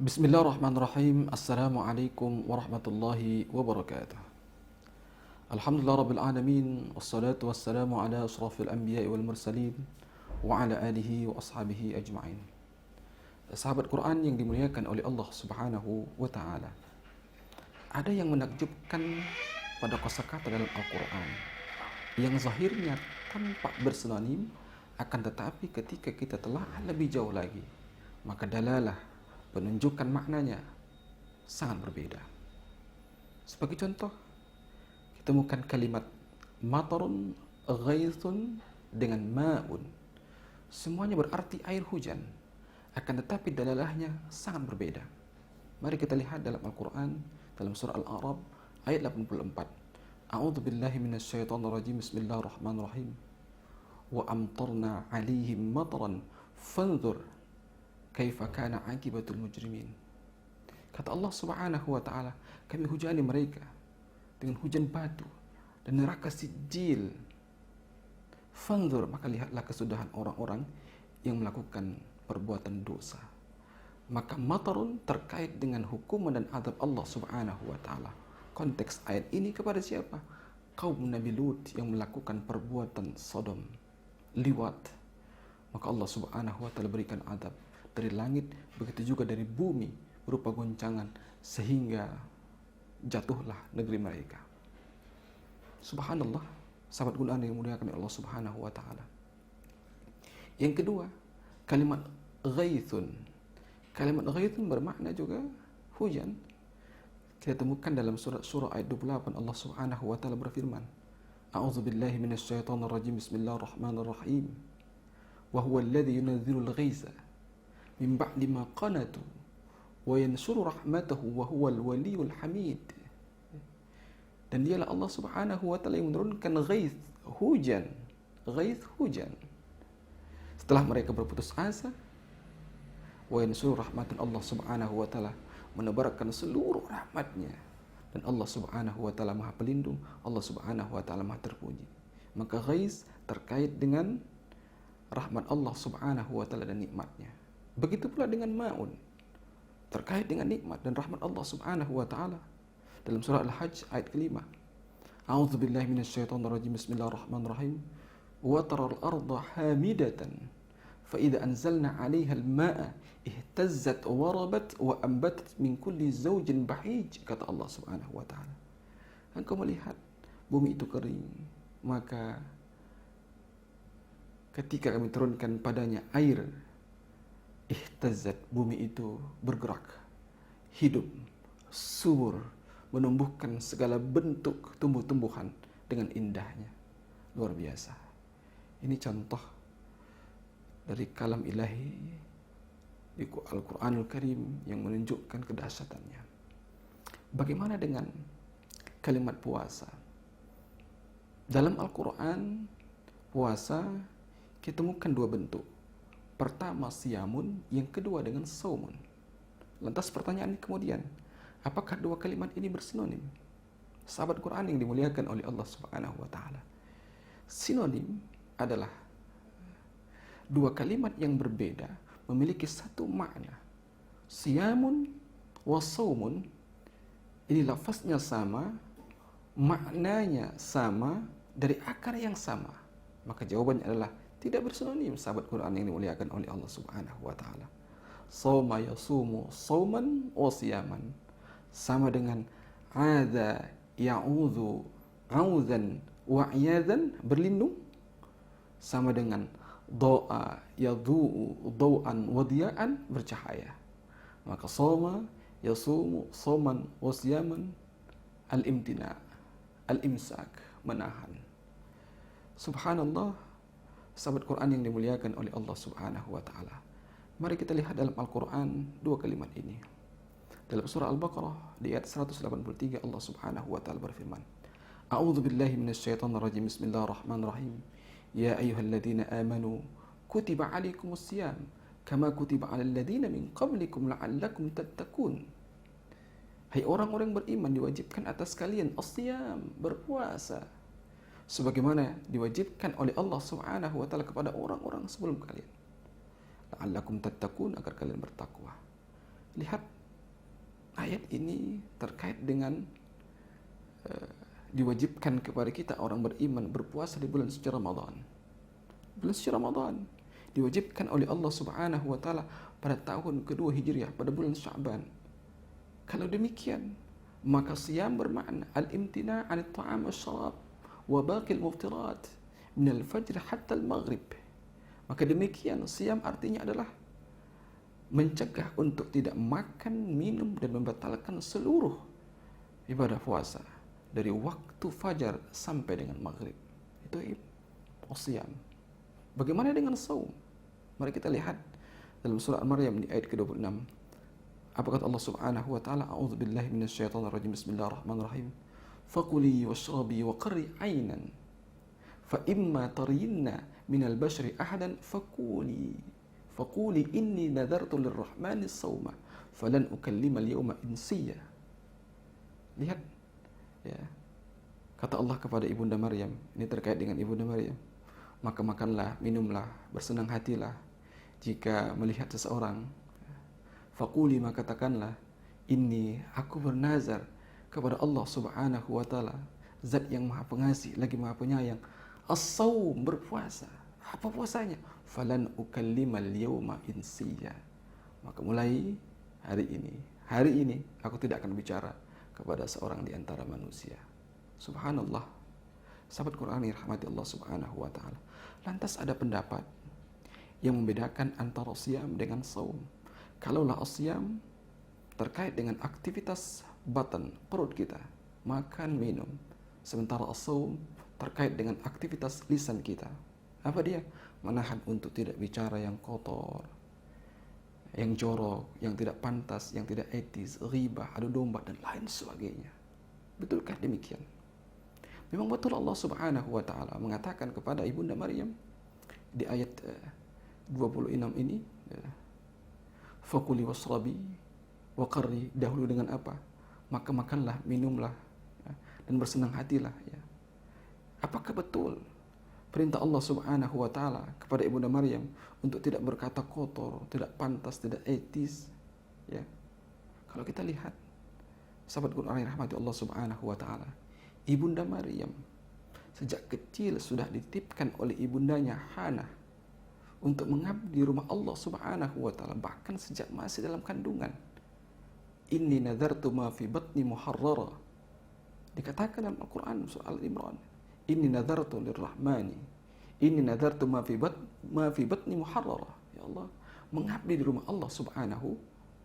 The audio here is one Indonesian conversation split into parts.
Bismillahirrahmanirrahim. Assalamualaikum warahmatullahi wabarakatuh. Alhamdulillah rabbil alamin. Wassalatu wassalamu ala ashrafil anbiya'i wal mursalin wa ala alihi wa ashabihi ajma'in. Sahabat Quran yang dimuliakan oleh Allah Subhanahu wa taala. Ada yang menakjubkan pada kosakata dalam Al-Quran yang zahirnya tampak bersinonim, akan tetapi ketika kita telah lebih jauh lagi, maka dalalah penunjukan maknanya sangat berbeda. Sebagai contoh, kita temukan kalimat matarun, ghaithun dengan ma'un. Semuanya berarti air hujan, akan tetapi dalalahnya sangat berbeda. Mari kita lihat dalam Al-Quran, dalam surah Al-A'raf ayat 84. A'udzu billahi minasyaitonir rajim. Bismillahirrahmanirrahim. Wa amtarna 'alaihim mataran fanzur kaifa kana 'aqibatul mujrimin. Kata Allah Subhanahu wa taala, kami hujani mereka dengan hujan batu dan neraka sijil. Fanzur, maka lihatlah kesudahan orang-orang yang melakukan perbuatan dosa. Maka matarun terkait dengan hukuman dan azab Allah Subhanahu wa taala. Konteks ayat ini kepada siapa? Kaum Nabi Lut yang melakukan perbuatan sodom, liwat. Maka Allah Subhanahu wa taala berikan azab dari langit, begitu juga dari bumi berupa goncangan, sehingga jatuhlah negeri mereka. Subhanallah, sahabat Quran yang dimuliakan oleh Allah Subhanahu wa taala. Yang kedua, kalimat ghaithun. Kalimat ghaithun bermakna juga hujan. Kita temukan dalam surah ayat 28, Allah Subhanahu wa taala berfirman, A'udzu billahi minasyaitonir rajim. Bismillahirrahmanirrahim. Wa huwa alladzi yunazzilul ghaitsa min ba'di ma qanatu wa yansuru rahmatahu wa huwal waliyul hamid. Dan dialah Allah Subhanahu wa taala yang menurunkan ghaith, hujan. Ghaith, hujan. Setelah mereka berputus asa, wa yansuru rahmatan, Allah Subhanahu wa taala menebarkan seluruh rahmatnya. Dan Allah Subhanahu wa taala Maha Pelindung, Allah Subhanahu wa taala Maha Terpuji. Maka ghaith terkait dengan rahmat Allah Subhanahu wa taala dan nikmatnya. Begitu pula dengan ma'un, terkait dengan nikmat dan rahmat Allah Subhanahu wa taala. Dalam surah Al-Hajj ayat kelima. A'udzu billahi minasyaitonir rajim. Bismillahirrahmanirrahim. Wa taral arda hamidatan fa idza anzalna 'alaiha al-ma'a ihtazzat wa rabat wa ambatat min kulli zawjin bahij. Kata Allah Subhanahu wa taala, engkau melihat bumi itu kering, maka ketika kami turunkan padanya air, ihtazzat, bumi itu bergerak, hidup, subur, menumbuhkan segala bentuk tumbuh-tumbuhan dengan indahnya. Luar biasa. Ini contoh dari kalam ilahi di Al-Quranul Karim yang menunjukkan kedahsyatannya. Bagaimana dengan kalimat puasa? Dalam Al-Quran, puasa kita temukan dua bentuk. Pertama siyamun, yang kedua dengan saumun. Lantas pertanyaan kemudian, apakah dua kalimat ini bersinonim? Sahabat Quran yang dimuliakan oleh Allah Subhanahu wa taala. Sinonim adalah dua kalimat yang berbeda memiliki satu makna. Siyamun wa saumun, ini lafaznya sama, maknanya sama, dari akar yang sama. Maka jawabannya adalah tidak bersinonim, sahabat Quran yang dimuliakan oleh Allah Subhanahu wa taala. Sauma yasumu sauman wa siyaman, sama dengan adza ya'udzu auzan wa iyadzan, berlindung, sama dengan doa yaduu dau'an wa diya'an, bercahaya. Maka sauma yasumu sauman wa siyaman, al-imtina, al-imsak, menahan. Subhanallah, sahabat Quran yang dimuliakan oleh Allah Subhanahu wa taala. Mari kita lihat dalam Al-Quran dua kalimat ini. Dalam surah Al-Baqarah di ayat 183, Allah Subhanahu wa taala berfirman, A'udzu billahi minasyaitonir rajim. Bismillahirrahmanirrahim. Ya ayyuhalladzina amanu kutiba 'alaikumus shiyam kama kutiba 'alal ladzina min qablikum la'allakum tattaqun. Hai orang-orang beriman, diwajibkan atas kalian as-shiyam, berpuasa, sebagaimana diwajibkan oleh Allah Subhanahu wa taala kepada orang-orang sebelum kalian. La'allakum tattaqun, agar kalian bertakwa. Lihat ayat ini terkait dengan diwajibkan kepada kita orang beriman berpuasa di bulan suci Ramadan. Bulan suci Ramadan diwajibkan oleh Allah Subhanahu wa taala pada tahun kedua Hijriah, pada bulan Sya'ban. Kalau demikian, maka siyam bermakna al-imtina' 'an at-ta'am wasyarab wa baqi al-muftirat min al-fajr hatta al-maghrib. Maka demikian siyam artinya adalah mencegah untuk tidak makan, minum dan membatalkan seluruh ibadah puasa dari waktu fajar sampai dengan maghrib. Itu siyam. Bagaimana dengan saum? Mari kita lihat dalam surah Al-Maryam di ayat ke-26. Apa kata Allah Subhanahu wa taala? A'udzubillahi minasyaitonir rajim. Bismillahirrahmanirrahim. Fakuli washrabi wa qarri 'ainan. Fa imma tarayinna minal bashari ahadan Faquli inni nadartu lirrahmani sawma falan ukallima al-yawma insiya. Lihat ya. Kata Allah kepada Ibunda Maryam, ini terkait dengan Ibunda Maryam. Maka makanlah, minumlah, bersenang hatilah jika melihat seseorang. Faquli, maka katakanlah, inni, aku bernazar kepada Allah Subhanahu wa taala, zat yang Maha Pengasih lagi Maha Penyayang. As-sawm, berpuasa. Apa puasanya? Falan ukallimal yawma insiya. Maka mulai hari ini aku tidak akan bicara kepada seorang di antara manusia. Subhanallah. Sahabat Quran yang rahmati Allah Subhanahu wa taala. Lantas ada pendapat yang membedakan antara siam dengan saum. Kalaulah asyam terkait dengan aktivitas batan, perut kita, makan, minum. Sementara as-saum terkait dengan aktivitas lisan kita. Apa dia? Menahan untuk tidak bicara yang kotor, yang jorok, yang tidak pantas, yang tidak etis, ghibah, adu domba dan lain sebagainya. Betulkah demikian? Memang betul Allah Subhanahu wa taala mengatakan kepada Ibunda Maryam di ayat 26 ini, fakuli wasrabi wa qarri, dahulu dengan apa? Maka makanlah, minumlah, dan bersenang hatilah. Ya. Apakah betul perintah Allah Subhanahu wa taala kepada Ibunda Maryam untuk tidak berkata kotor, tidak pantas, tidak etis? Ya. Kalau kita lihat sahabat Quran yang rahmati Allah Subhanahu wa taala, Ibunda Maryam sejak kecil sudah dititipkan oleh ibundanya Hana untuk mengabdi rumah Allah Subhanahu wa taala, bahkan sejak masih dalam kandungan. Inni nadartu ma fi batni muharrara. Dikatakan dalam Al-Quran surah Al-Imran, inni nadartu lirrahmani, inni nadartu ma fi batni muharrara. Ya Allah, mengabdi di rumah Allah Subhanahu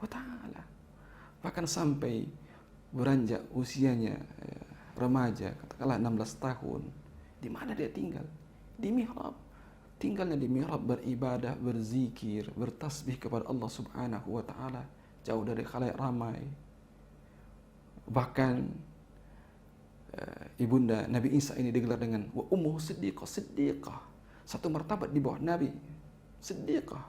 wa taala. Bahkan sampai beranjak usianya remaja, katakanlah 16 tahun. Di mana dia tinggal? Di mihrab. Tinggalnya di mihrab, beribadah, berzikir, bertasbih kepada Allah Subhanahu wa taala, jauh dari khalayak ramai. Bahkan ibunda Nabi Isa ini digelar dengan wa ummuhu siddiqah. Satu martabat di bawah Nabi, siddiqah.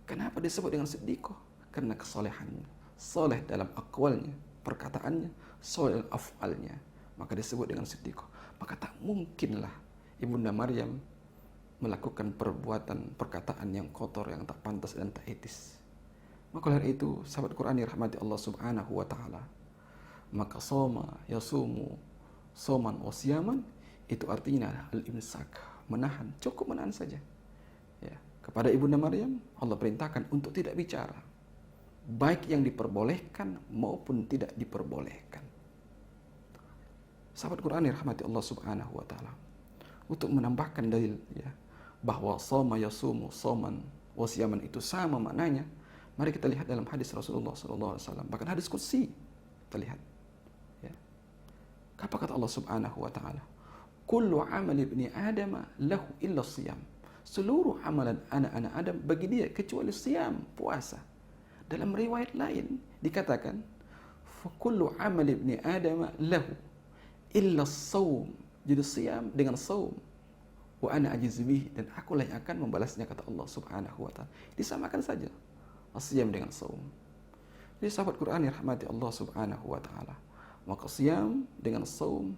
Kenapa disebut dengan siddiqah? Karena kesolehannya, soleh dalam aqwalnya, perkataannya, soleh dalam af'alnya, maka disebut dengan siddiqah. Maka tak mungkinlah Ibunda Maryam melakukan perkataan yang kotor, yang tak pantas dan tak etis. Maka oleh itu, sahabat Quran yang rahmati Allah Subhanahu wa taala, maka soma yasumu soman wasiyaman itu artinya al-imsak, menahan, cukup menahan saja. Ya, kepada Ibunda Maryam Allah perintahkan untuk tidak bicara, baik yang diperbolehkan maupun tidak diperbolehkan. Sahabat Quran yang rahmati Allah Subhanahu wa taala, untuk menambahkan dalil ya bahwa soma yasumu soman wasiyaman itu sama maknanya, mari kita lihat dalam hadis Rasulullah sallallahu alaihi wasallam, bahkan hadis qudsi. Kita lihat ya. Apa kata Allah Subhanahu wa taala? Kullu amali ibni Adam lahu illa siyam. Seluruh amalan anak-anak Adam bagi dia kecuali siyam, puasa. Dalam riwayat lain dikatakan fa kullu amali ibni Adam lahu illa saum. Jadi siyam dengan saum. Wa ana ajiz bih, dan akulah yang akan membalasnya, kata Allah Subhanahu wa taala. Disamakan saja siyam dengan saum. Jadi sahabat Quran yang rahmati Allah Subhanahu wa taala, maka siyam dengan saum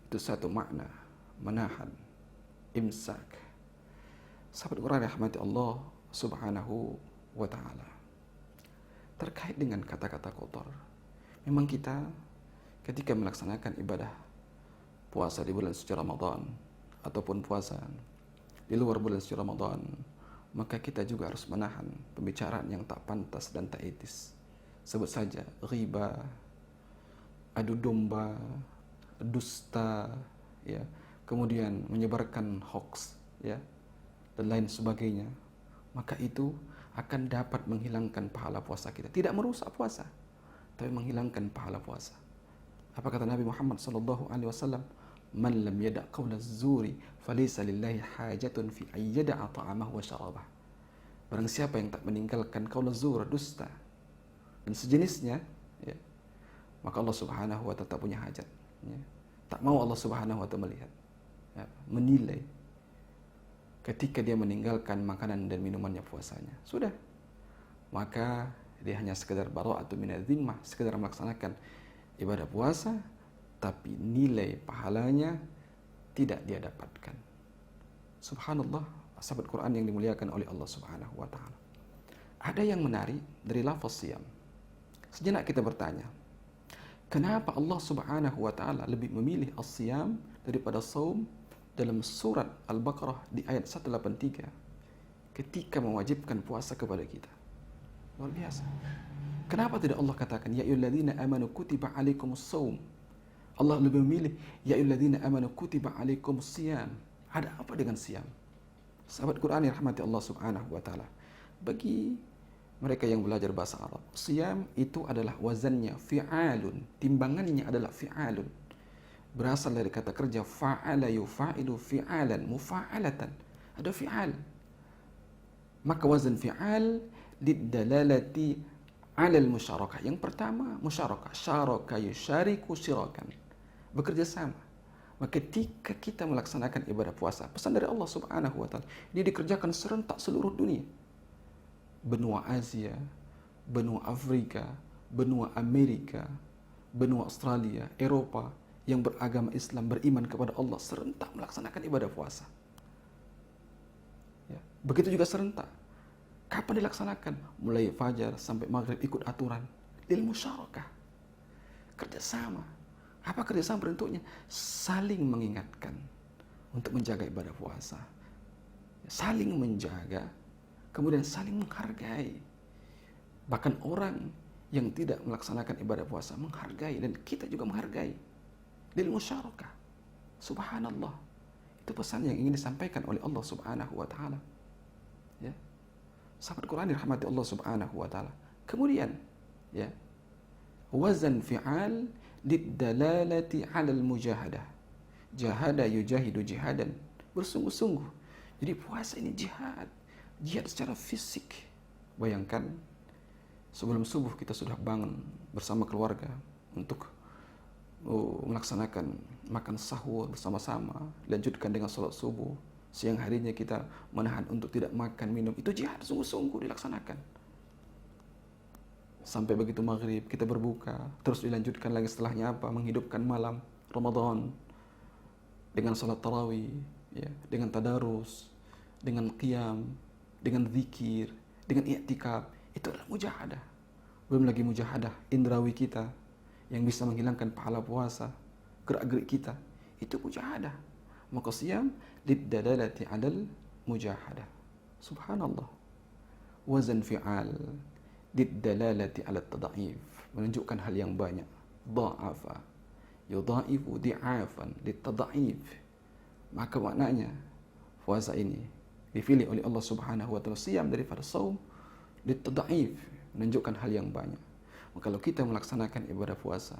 itu satu makna, menahan, imsak. Sahabat Quran yang rahmati Allah Subhanahu wa taala, terkait dengan kata-kata kotor, Memang kita ketika melaksanakan ibadah puasa di bulan suci Ramadan ataupun puasa di luar bulan suci Ramadan, maka kita juga harus menahan pembicaraan yang tak pantas dan tak etis. Sebut saja riba, adu domba, dusta, ya, kemudian menyebarkan hoax, ya, dan lain sebagainya. Maka itu akan dapat menghilangkan pahala puasa kita. Tidak merusak puasa, tapi menghilangkan pahala puasa. Apa kata Nabi Muhammad sallallahu alaihi wasallam? Man lam yada' qawla zuri falaysa lillahi hajatun fi ayyada'a ta'amahu wa syarabah. Barang siapa yang tak meninggalkan qaul zur, dusta dan sejenisnya, ya, maka Allah Subhanahu wa ta'ala tak punya hajat, ya. Tak mau Allah Subhanahu wa ta'ala melihat, ya, menilai ketika dia meninggalkan makanan dan minumannya puasanya. Sudah. Maka dia hanya sekedar bara'atu minadz zimmah, sekedar melaksanakan ibadah puasa, tapi nilai pahalanya tidak dia dapatkan. Subhanallah, sahabat Quran yang dimuliakan oleh Allah Subhanahu wa ta'ala. Ada yang menarik dari lafaz siyam. Sejenak kita bertanya, kenapa Allah Subhanahu wa ta'ala lebih memilih as-siyam daripada saum dalam surat Al-Baqarah di ayat 183 ketika mewajibkan puasa kepada kita? Luar biasa. Kenapa tidak Allah katakan ya ayyuhalladzina amanu kutiba alaikumus shaum? Allah lebih memilih ya ayyuhalladzina amanu kutiba alaikumus siyam. Ada apa dengan siyam? Sahabat Quran yang rahmati Allah Subhanahu wa ta'ala, bagi mereka yang belajar bahasa Arab, siyam itu adalah wazannya fi'alun, timbangannya adalah fi'alun. Berasal dari kata kerja fa'ala yufa'ilu fi'alan, mufa'alatan. Ada fi'al. Maka wazan fi'al lidalalati 'alal musyarakah. Yang pertama, musyarakah. Syaraka yusyariku syirakan. Bekerja sama. Maka ketika kita melaksanakan ibadah puasa, pesan dari Allah Subhanahu wa ta'ala, ini dikerjakan serentak seluruh dunia. Benua Asia, benua Afrika, benua Amerika, benua Australia, Eropa yang beragama Islam, beriman kepada Allah, serentak melaksanakan ibadah puasa. Ya. Begitu juga serentak. Kapan dilaksanakan? Mulai fajar sampai maghrib ikut aturan. Lil musyarakah. Kerjasama. Apa kerjasama bentuknya? Saling mengingatkan untuk menjaga ibadah puasa. Saling menjaga, kemudian saling menghargai. Bahkan orang yang tidak melaksanakan ibadah puasa menghargai, dan kita juga menghargai. Lil musyarakah. Subhanallah. Itu pesan yang ingin disampaikan oleh Allah Subhanahu wa ta'ala. Ya. Sahabat Quran dirahmati Allah Subhanahu wa ta'ala. Kemudian, ya, wazan fi'al lidalalati 'alal mujahadah. Jahada yujahidu jihadan. Bersungguh-sungguh. Jadi puasa ini jihad. Jihad secara fisik. Bayangkan sebelum subuh kita sudah bangun bersama keluarga untuk melaksanakan makan sahur bersama-sama, lanjutkan dengan salat subuh. Siang harinya kita menahan untuk tidak makan minum. Itu jihad sungguh-sungguh dilaksanakan. Sampai begitu maghrib kita berbuka, terus dilanjutkan lagi setelahnya apa? Menghidupkan malam Ramadan dengan salat tarawih, ya, dengan tadarus, dengan qiyam, dengan zikir, dengan i'tikaf. Itu adalah mujahadah. Belum lagi mujahadah indrawi kita yang bisa menghilangkan pahala puasa, gerak-gerik kita. Itu mujahadah. Maka siyam lidalalati 'alal mujahadah. Subhanallah. Wazan fi'al lidalalati 'ala tad'if, menunjukkan hal yang banyak. Dha'afa yudha'ifu di'afan litad'if. Maka maknanya puasa ini dipilih oleh Allah Subhanahu wa ta'ala, siyam daripada saum, litad'if, menunjukkan hal yang banyak. Maka kalau kita melaksanakan ibadah puasa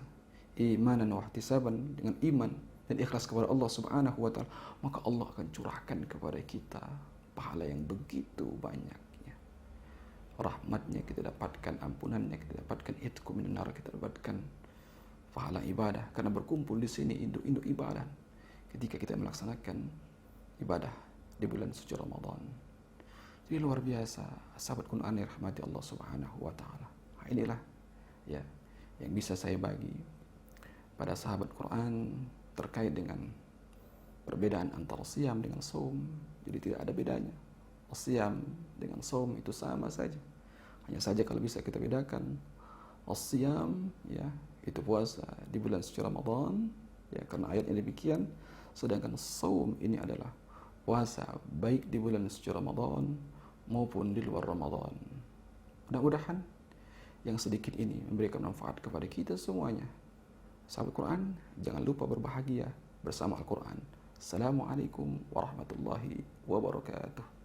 imanan wa ihtisaban, dengan iman dan ikhlas kepada Allah Subhanahu wa ta'ala, maka Allah akan curahkan kepada kita pahala yang begitu banyaknya. Rahmatnya kita dapatkan, ampunannya kita dapatkan, itqu minan nar kita dapatkan, pahala ibadah karena berkumpul di sini induk-induk ibadah ketika kita melaksanakan ibadah di bulan suci Ramadan. Jadi luar biasa, sahabat Quran yang rahmati Allah Subhanahu wa ta'ala. Inilah, ya, yang bisa saya bagi pada sahabat Quran terkait dengan perbedaan antara siyam dengan saum. Jadi tidak ada bedanya. Siyam dengan saum itu sama saja. Hanya saja kalau bisa kita bedakan, siyam, ya, itu puasa di bulan suci Ramadan, ya, karena ayatnya demikian. Sedangkan saum ini adalah puasa baik di bulan suci Ramadan maupun di luar Ramadan. Mudah-mudahan yang sedikit ini memberikan manfaat kepada kita semuanya. Sahabat Quran, jangan lupa berbahagia bersama Al-Quran. Assalamualaikum warahmatullahi wabarakatuh.